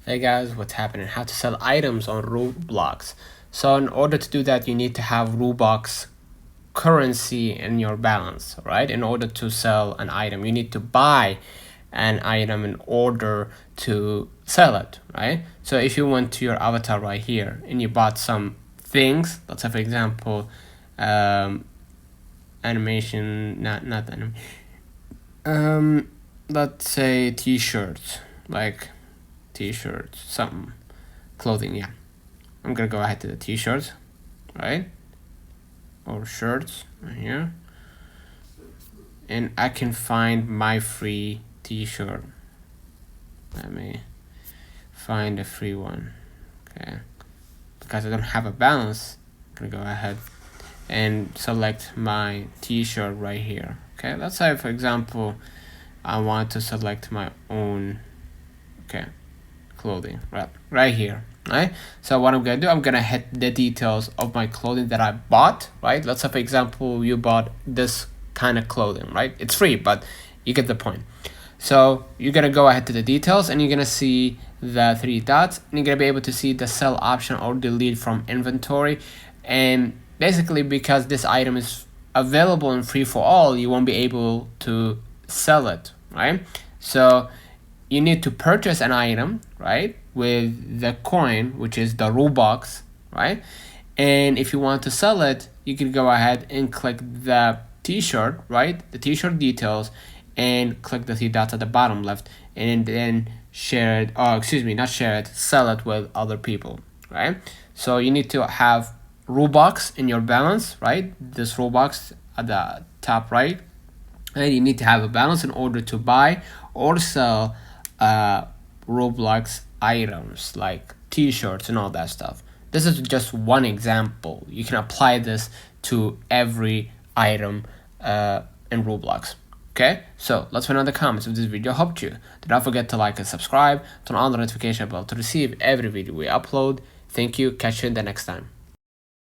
Hey guys, what's happening? How to sell items on Roblox. So in order to do that, you need to have Roblox currency in your balance, right? In order to sell an item, you need to buy an item in order to sell it, right? So if you went to your avatar right here and you bought some things, let's say for example, animation, not anime, let's say t-shirts, like t-shirts, something, clothing, yeah. I'm gonna go ahead to the t-shirts, right? Or shirts right here. And I can find my free t-shirt. Let me find a free one, okay? Because I don't have a balance, I'm gonna go ahead and select my t-shirt right here, okay? Let's say, for example, I want to select my own, okay, clothing right here, right? So what I'm gonna do, I'm gonna hit the details of my clothing that I bought, right? Let's say for example you bought this kind of clothing, right? It's free, but you get the point. So you're gonna go ahead to the details and you're gonna see the 3 dots and you're gonna be able to see the sell option or delete from inventory. And basically because this item is available and free for all, you won't be able to sell it, right? So you need to purchase an item, right, with the coin, which is the Robux, right? And if you want to sell it, you can go ahead and click the t-shirt, right, the t-shirt details, and click the 3 dots at the bottom left, and then share it, or excuse me, not share it, sell it with other people, right? So you need to have Robux in your balance, right? This Robux at the top right, and you need to have a balance in order to buy or sell Roblox items like t-shirts and all that stuff. This is just one example. You can apply this to every item in Roblox. Okay, so let's find out in the comments if this video helped you. Do not forget to like and subscribe, turn on the notification bell to receive every video we upload. Thank you, catch you in the next time.